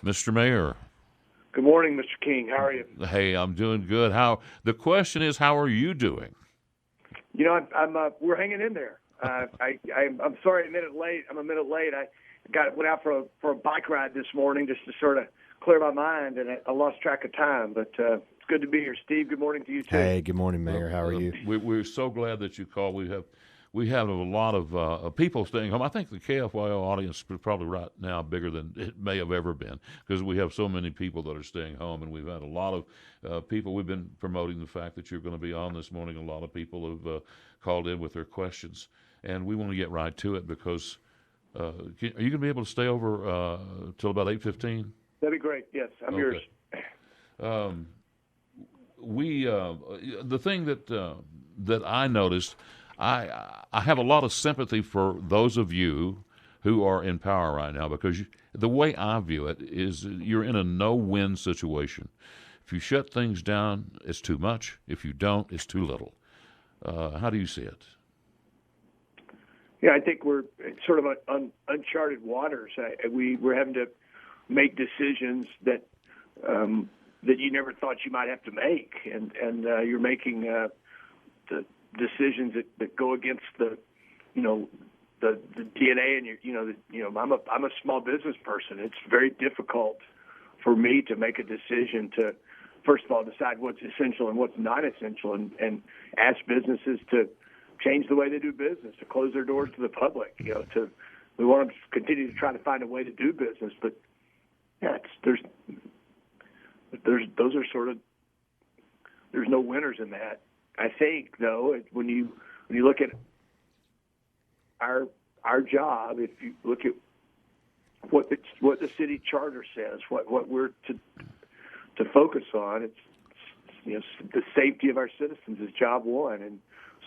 Mr. Mayor. Good morning, Mr. King. How are you? Hey, I'm doing good. The question is, how are you doing? You know, we're hanging in there. I'm sorry, I'm a minute late. I went out for a bike ride this morning just to sort of clear my mind, and I lost track of time. But it's good to be here, Steve. Good morning to you too. Hey, good morning, Mayor. How are you? We're so glad that you called. We have a lot of people staying home. I think the KFYO audience is probably right now bigger than it may have ever been because we have so many people that are staying home, and we've had a lot of people. We've been promoting the fact that you're going to be on this morning. A lot of people have called in with their questions, and we want to get right to it because are you going to be able to stay over till about 8:15? That'd be great. Yes, I'm yours. The thing that I noticed. I have a lot of sympathy for those of you who are in power right now because the way I view it is you're in a no-win situation. If you shut things down, it's too much. If you don't, it's too little. How do you see it? Yeah, I think we're sort of on uncharted waters. We're having to make decisions that you never thought you might have to make, and you're making the decisions that go against the DNA and I'm a small business person. It's very difficult for me to make a decision to, first of all, decide what's essential and what's not essential, and ask businesses to change the way they do business, to close their doors to the public. We want to continue to try to find a way to do business, but yeah, there's no winners in that. I think, though, when you look at our job, if you look at what the city charter says, what we're to focus on, it's the safety of our citizens is job one, and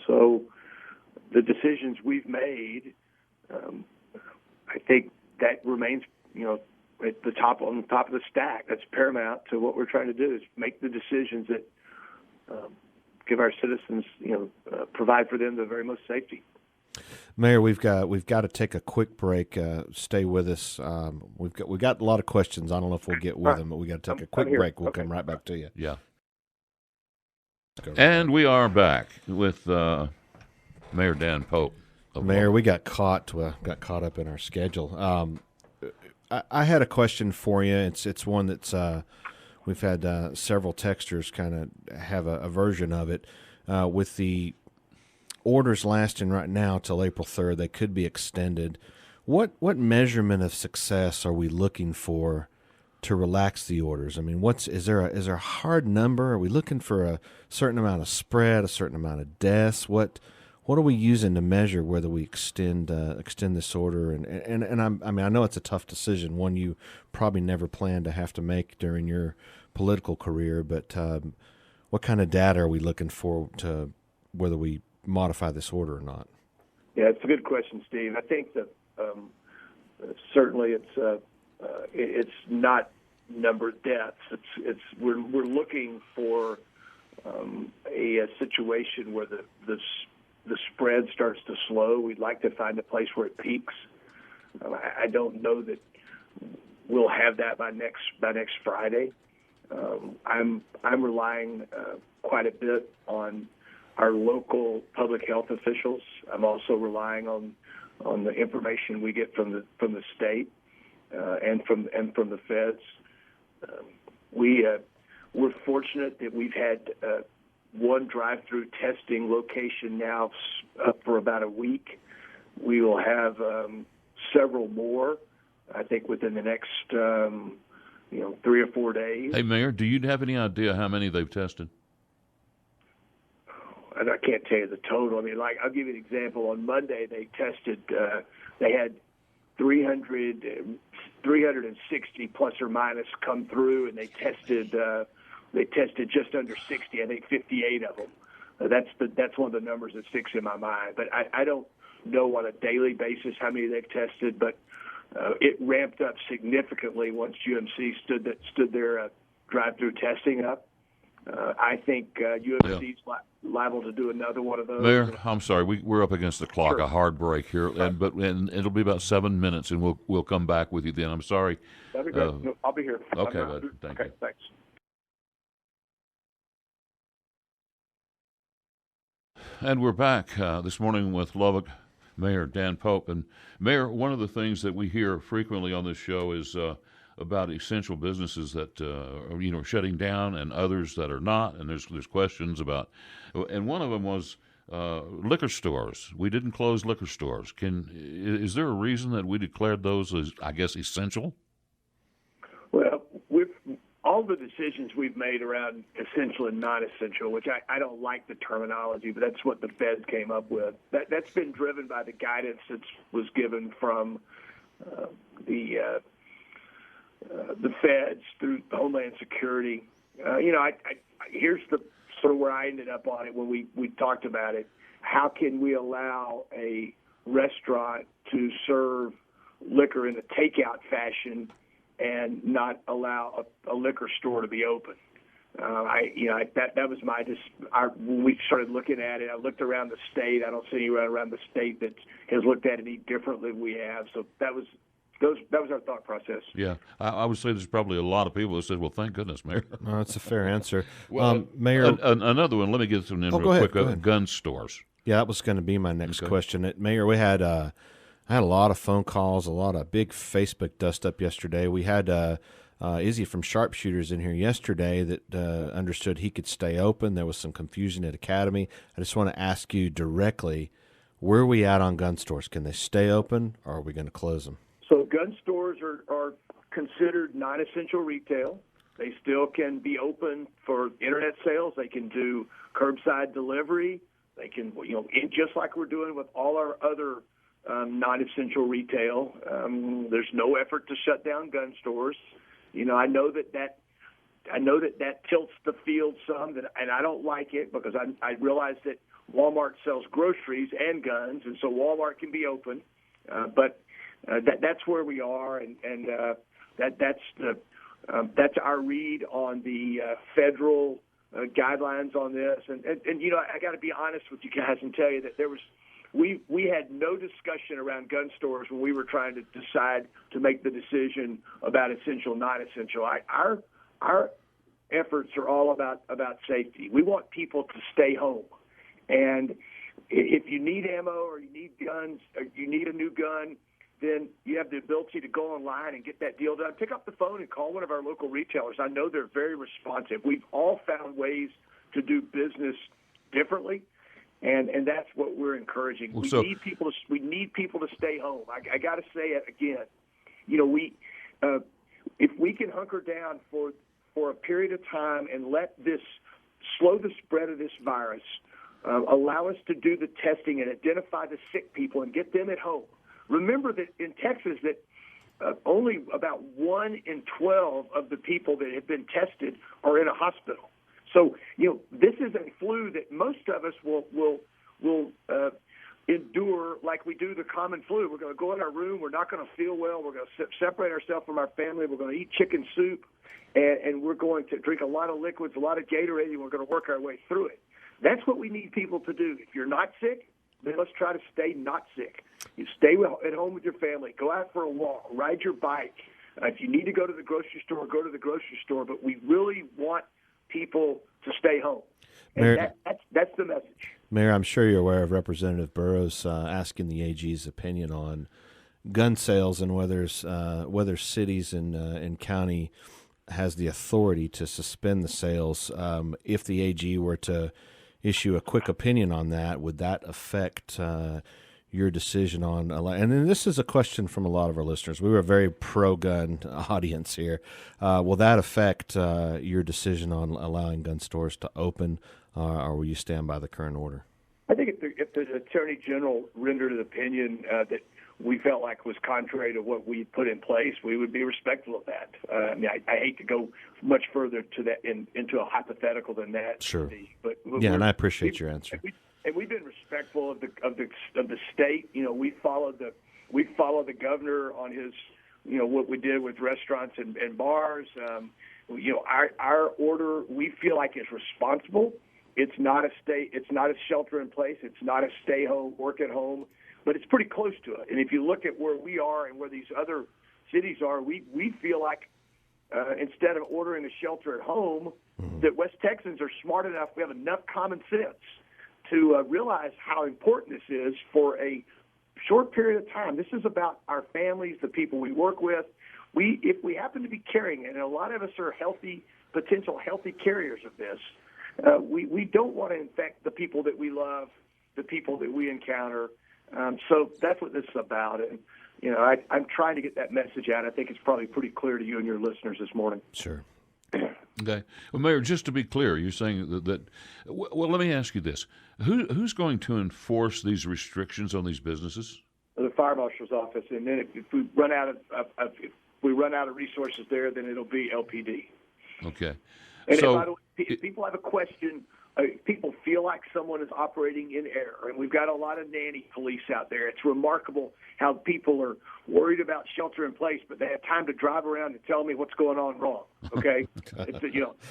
so the decisions we've made, I think that remains at the top on the top of the stack. That's paramount to what we're trying to do is make the decisions that give our citizens, provide for them the very most safety. Mayor, we've got to take a quick break. Stay with us. We've got a lot of questions. I don't know if we'll get with them, but we got to take a quick break. We'll come right back to you. Yeah. And we are back with Mayor Dan Pope. Mayor, we got caught up in our schedule. I had a question for you. It's one that's. We've had several texters kind of have a version of it. With the orders lasting right now till April 3rd, they could be extended. What measurement of success are we looking for to relax the orders? I mean, is there a hard number? Are we looking for a certain amount of spread, a certain amount of deaths? What are we using to measure whether we extend this order? And I know it's a tough decision, one you probably never planned to have to make during your political career, but what kind of data are we looking for to whether we modify this order or not? Yeah, it's a good question, Steve. I think that certainly it's not number of deaths. We're looking for a situation where the spread starts to slow. We'd like to find a place where it peaks. I don't know that we'll have that by next Friday. I'm relying quite a bit on our local public health officials. I'm also relying on the information we get from the state and from the feds. We're fortunate that we've had one drive-through testing location now up for about a week. We will have several more, I think, within the next 3 or 4 days. Hey, Mayor, do you have any idea how many they've tested? And I can't tell you the total. I mean, I'll give you an example. On Monday, they tested. They had 360 plus or minus come through, and they tested just under 60. I think 58 of them. That's one of the numbers that sticks in my mind. But I don't know on a daily basis how many they've tested, but it ramped up significantly once UMC stood their drive-through testing up. I think UFC's liable to do another one of those. Mayor, I'm sorry, we're up against the clock. Sure. A hard break here, and it'll be about 7 minutes, and we'll come back with you then. I'm sorry. That'd be great. No, I'll be here. Okay, bud. Thank you. Thanks. And we're back this morning with Lubbock Mayor Dan Pope. And Mayor, one of the things that we hear frequently on this show is about essential businesses that are shutting down and others that are not. And there's questions about, and one of them was liquor stores. We didn't close liquor stores. Is there a reason that we declared those as, I guess, essential? Well, all the decisions we've made around essential and non-essential, which I don't like the terminology, but that's what the Fed came up with. That's been driven by the guidance that was given from the Feds through Homeland Security. Here's the sort of where I ended up on it when we talked about it. How can we allow a restaurant to serve liquor in a takeout fashion and not allow a liquor store to be open? That was when we started looking at it. I looked around the state. I don't see anyone around the state that has looked at it any differently than we have. So that was our thought process. Yeah, I would say there's probably a lot of people that said, "Well, thank goodness, Mayor." No, that's a fair answer. Well, Mayor, another one. Let me get some in real go ahead, quick. go ahead. Gun stores. Yeah, that was going to be my next Okay. question. Mayor, we had I had a lot of phone calls, a lot of big Facebook dust up yesterday. We had Izzy from Sharpshooters in here yesterday that understood he could stay open. There was some confusion at Academy. I just want to ask you directly, where are we at on gun stores? Can they stay open, or are we going to close them? So gun stores are considered non-essential retail. They still can be open for internet sales. They can do curbside delivery. They can, just like we're doing with all our other non-essential retail. There's no effort to shut down gun stores. I know that tilts the field some, and I don't like it because I realize that Walmart sells groceries and guns, and so Walmart can be open. But that's where we are, and that's our read on the federal guidelines on this. And I got to be honest with you guys and tell you that we had no discussion around gun stores when we were trying to decide to make the decision about essential, not essential. Our efforts are all about safety. We want people to stay home, and if you need ammo or you need guns or you need a new gun, then you have the ability to go online and get that deal done. Pick up the phone and call one of our local retailers. I know they're very responsive. We've all found ways to do business differently, and that's what we're encouraging. We need people to stay home. I got to say it again. If we can hunker down for a period of time and let this slow the spread of this virus, allow us to do the testing and identify the sick people and get them at home. Remember that in Texas that only about 1 in 12 of the people that have been tested are in a hospital. So, this is a flu that most of us will endure like we do the common flu. We're going to go in our room. We're not going to feel well. We're going to separate ourselves from our family. We're going to eat chicken soup, and we're going to drink a lot of liquids, a lot of Gatorade, and we're going to work our way through it. That's what we need people to do. If you're not sick, then let's try to stay not sick. You stay at home with your family. Go out for a walk. Ride your bike. If you need to go to the grocery store, go to the grocery store. But we really want people to stay home. And Mayor, that's the message. Mayor, I'm sure you're aware of Representative Burrows asking the AG's opinion on gun sales and whether cities and county has the authority to suspend the sales. If the AG were to issue a quick opinion on that, would that affect your decision on? And then this is a question from a lot of our listeners. We were a very pro-gun audience here. Will that affect your decision on allowing gun stores to open, or will you stand by the current order? I think if the Attorney General rendered an opinion that we felt like was contrary to what we put in place, we would be respectful of that. I hate to go much further to that into a hypothetical than that. Sure. But and I appreciate your answer. And we've been respectful of the state. We follow the governor on his what we did with restaurants and bars. Our order, we feel like is responsible. It's not a shelter in place. It's not a stay home, work at home, but it's pretty close to it. And if you look at where we are and where these other cities are, we feel like instead of ordering a shelter at home, that West Texans are smart enough, we have enough common sense to realize how important this is for a short period of time. This is about our families, the people we work with. If we happen to be carrying it, and a lot of us are potential healthy carriers of this, we don't want to infect the people that we love, the people that we encounter. So that's what this is about. And, I'm trying to get that message out. I think it's probably pretty clear to you and your listeners this morning. Sure. Okay. Well, Mayor, just to be clear, you're saying that well, let me ask you this. Who's going to enforce these restrictions on these businesses? The fire marshal's office. And then if we run out of resources there, then it'll be LPD. Okay. And by the way, if people have a question, people feel like someone is operating in error, and we've got a lot of nanny police out there. It's remarkable how people are worried about shelter in place, but they have time to drive around and tell me what's going on wrong. Okay,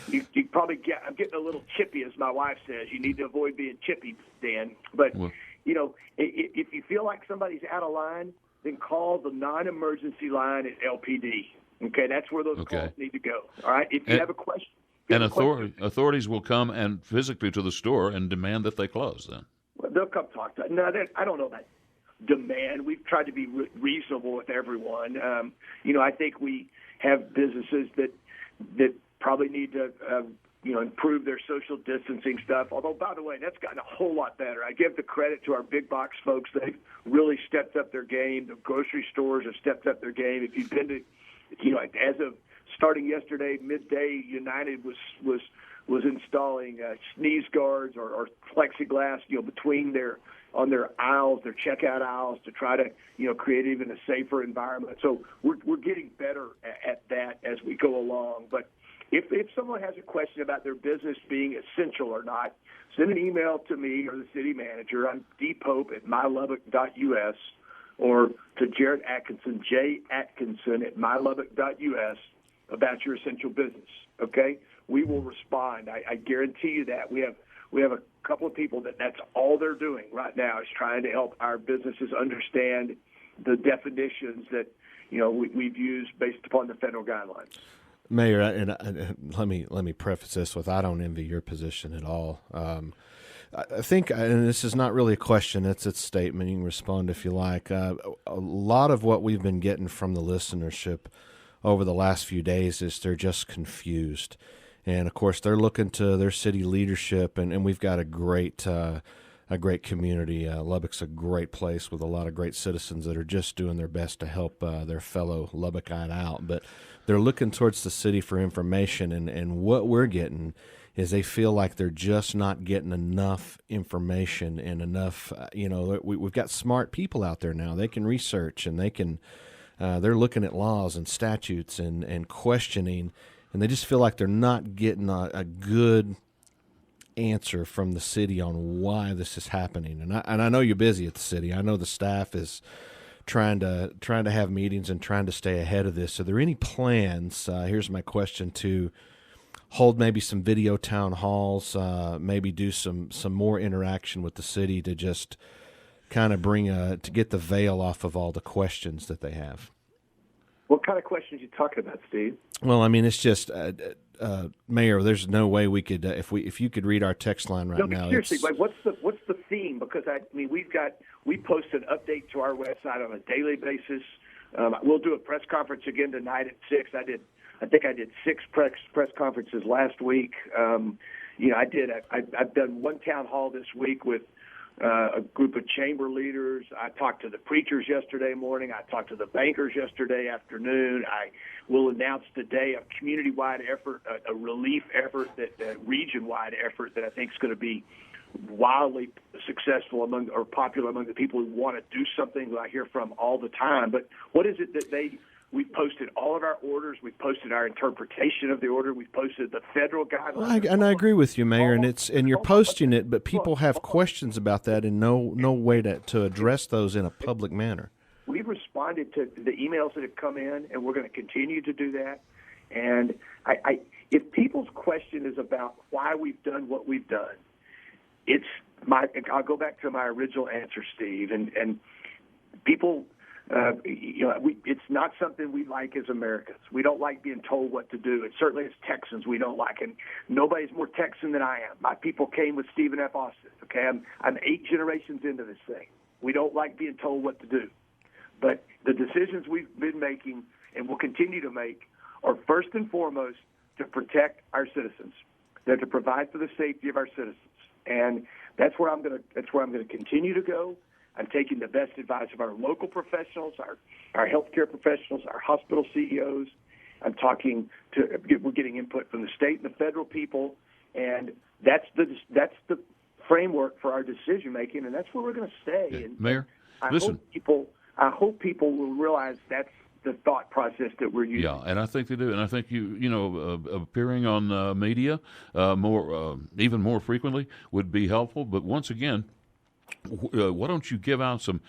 you probably get. I'm getting a little chippy, as my wife says. You need to avoid being chippy, Dan. But if you feel like somebody's out of line, then call the non-emergency line at LPD. Okay, that's where those calls need to go. All right, if you have a question. And authorities will come and physically to the store and demand that they close. Then they'll come talk to us. No, I don't know about demand. We've tried to be reasonable with everyone. I think we have businesses that probably need to improve their social distancing stuff. Although, by the way, that's gotten a whole lot better. I give the credit to our big box folks. They've really stepped up their game. The grocery stores have stepped up their game. If you've been to, as of starting yesterday, midday, United was installing sneeze guards or plexiglass, between on their aisles, their checkout aisles, to try to, create even a safer environment. So we're getting better at that as we go along. But if someone has a question about their business being essential or not, send an email to me or the city manager. I'm dpope at lubbock.us, or to Jared Atkinson, Atkinson at lubbock.us, about your essential business. Okay, we will respond. I guarantee you that. We have a couple of people that's all they're doing right now is trying to help our businesses understand the definitions that we've used based upon the federal guidelines. Mayor, and let me preface this with, I don't envy your position at all. I think, and this is not really a question, it's a statement. You can respond if you like. A lot of what we've been getting from the listenership over the last few days is they're just confused. And, of course, they're looking to their city leadership, and we've got a great community. Lubbock's a great place with a lot of great citizens that are just doing their best to help their fellow Lubbockite out. But they're looking towards the city for information, and what we're getting is they feel like they're just not getting enough information and enough, we've got smart people out there now. They can research, and they're looking at laws and statutes and questioning, and they just feel like they're not getting a good answer from the city on why this is happening. And I know you're busy at the city. I know the staff is trying to have meetings and trying to stay ahead of this. Are there any plans? Here's my question, to hold maybe some video town halls, maybe do some more interaction with the city to just kind of to get the veil off of all the questions that they have? What kind of questions are you talking about, Steve? Well, I mean, it's just, Mayor, there's no way we could, if you could read our text line right now. Seriously, like what's the theme? Because we post an update to our website on a daily basis. We'll do a press conference again tonight at 6. I think I did 6 press conferences last week. I've done one town hall this week with a group of chamber leaders. I talked to the preachers yesterday morning. I talked to the bankers yesterday afternoon. I will announce today a community-wide effort, a relief effort, a region-wide effort that I think is going to be wildly successful popular among the people who want to do something that I hear from all the time. But what is it that we've posted all of our orders. We've posted our interpretation of the order. We've posted the federal guidelines. And I agree with you, Mayor. And you're posting it, but people have questions about that and no way to address those in a public manner. We've responded responded to the emails that have come in, and we're going to continue to do that. And if people's question is about why we've done what we've done, I'll go back to my original answer, Steve, and people, it's not something we like as Americans. We don't like being told what to do. And certainly as Texans, we don't like it. Nobody's more Texan than I am. My people came with Stephen F. Austin. Okay, I'm 8 generations into this thing. We don't like being told what to do. But the decisions we've been making and will continue to make are first and foremost to protect our citizens. They're to provide for the safety of our citizens. And that's where I'm going to continue to go. I'm taking the best advice of our local professionals, our healthcare professionals, our hospital CEOs. We're getting input from the state and the federal people, and that's the framework for our decision making, and that's where we're going to stay. Yeah. And Mayor, I listen. hope people will realize that's the thought process that we're using. Yeah, and I think they do, and I think appearing on media even more frequently would be helpful. But once again, why don't you give out some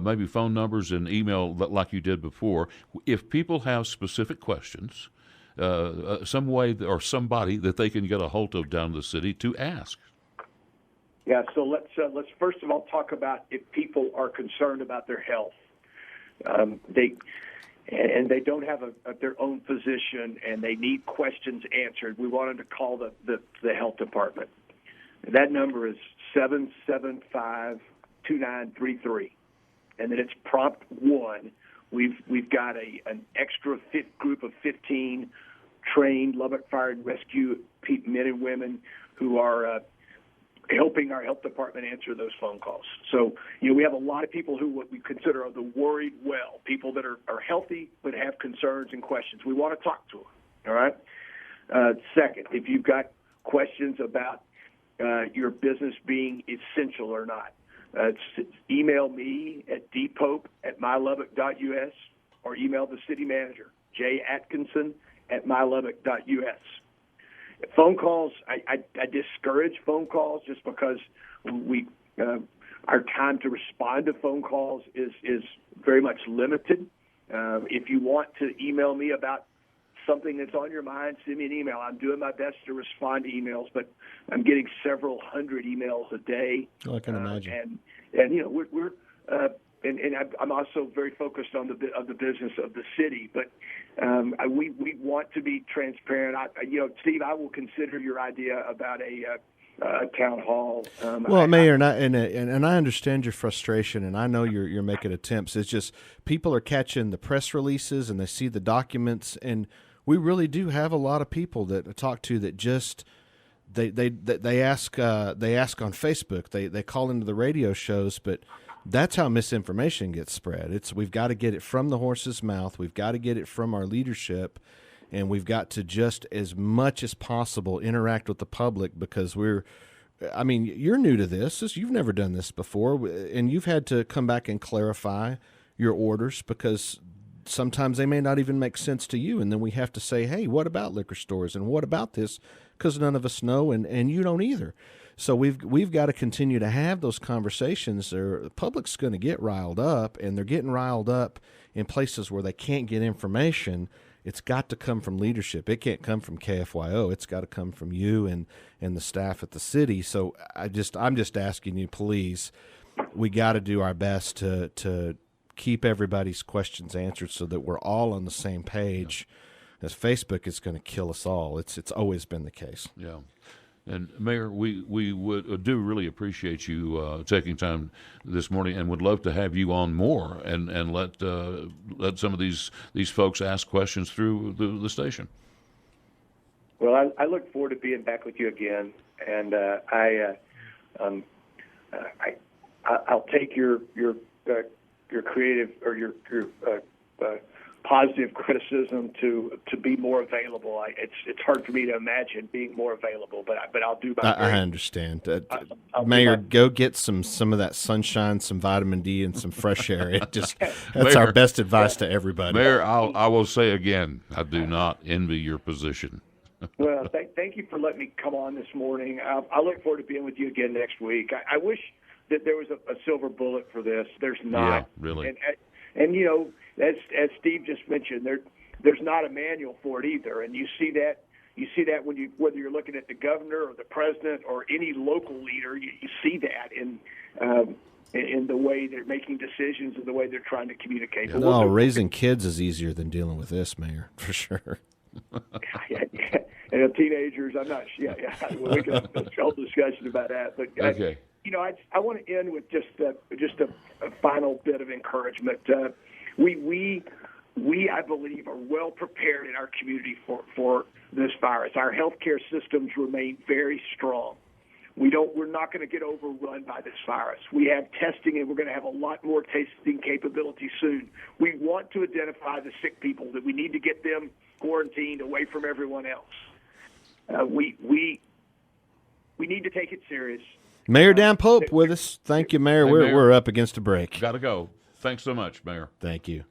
maybe phone numbers and email like you did before? If people have specific questions, some way or somebody that they can get a hold of down in the city to ask. Yeah, so let's first of all talk about if people are concerned about their health. They don't have their own physician and they need questions answered. We want them to call the health department. That number is 775-2933, and then it's prompt 1. We've got an extra group of 15 trained Lubbock Fire and Rescue men and women who are helping our health department answer those phone calls. So, we have a lot of people who what we consider are the worried well, people that are healthy but have concerns and questions. We want to talk to them, all right? Second, if you've got questions about your business being essential or not, email me at dpope@mylubbock.us or email the city manager, j.atkinson@mylubbock.us. Phone calls, I discourage phone calls just because our time to respond to phone calls is very much limited. If you want to email me about something that's on your mind, send me an email. I'm doing my best to respond to emails, but I'm getting several hundred emails a day. Oh, I can imagine. I'm also very focused on the business of the city, but we want to be transparent. Steve, I will consider your idea about a town hall. Mayor, and I understand your frustration, and I know you're making attempts. It's just people are catching the press releases and they see the documents, and we really do have a lot of people that I talk to that just they ask on Facebook, they call into the radio shows, but that's how misinformation gets spread. We've got to get it from the horse's mouth. We've got to get it from our leadership, and we've got to just as much as possible interact with the public because you're new to this. You've never done this before, and you've had to come back and clarify your orders because sometimes they may not even make sense to you, and then we have to say, hey, what about liquor stores and what about this? Because none of us know, and you don't either. So we've got to continue to have those conversations. The public's going to get riled up, and they're getting riled up in places where they can't get information. It's got to come from leadership. It can't come from KFYO. It's got to come from you and the staff at the city. So I'm just asking you, please, we got to do our best to keep everybody's questions answered so that we're all on the same page. As Facebook is going to kill us all. It's always been the case. Yeah. And Mayor, we would do really appreciate you taking time this morning, and would love to have you on more and let some of these folks ask questions through the station. Well, I look forward to being back with you again, and I'll take your creative or your positive criticism to be more available. It's hard for me to imagine being more available, but I'll do my best. I understand. Mayor, go get some of that sunshine, some vitamin D, and some fresh air. That's Mayor, our best advice to everybody. Mayor, I will say again, I do not envy your position. Well, thank you for letting me come on this morning. I look forward to being with you again next week. I wish that there was a silver bullet for this. There's not. Yeah, really. And as Steve just mentioned, there's not a manual for it either, and you see that whether you're looking at the governor or the president or any local leader, you see that in the way they're making decisions and the way they're trying to communicate. No, raising kids is easier than dealing with this, Mayor, for sure. Yeah. And teenagers, I'm not. Yeah. Well, we can have a whole discussion about that. But Okay. I want to end with just a final bit of encouragement. We I believe are well prepared in our community for this virus. Our healthcare systems remain very strong. We're not going to get overrun by this virus. We have testing, and we're going to have a lot more testing capability soon. We want to identify the sick people, that we need to get them quarantined away from everyone else. We need to take it serious. Mayor Dan Pope with us. Thank you, Mayor. Hey, We're Mayor. we're up against a break. Got to go. Thanks so much, Mayor. Thank you.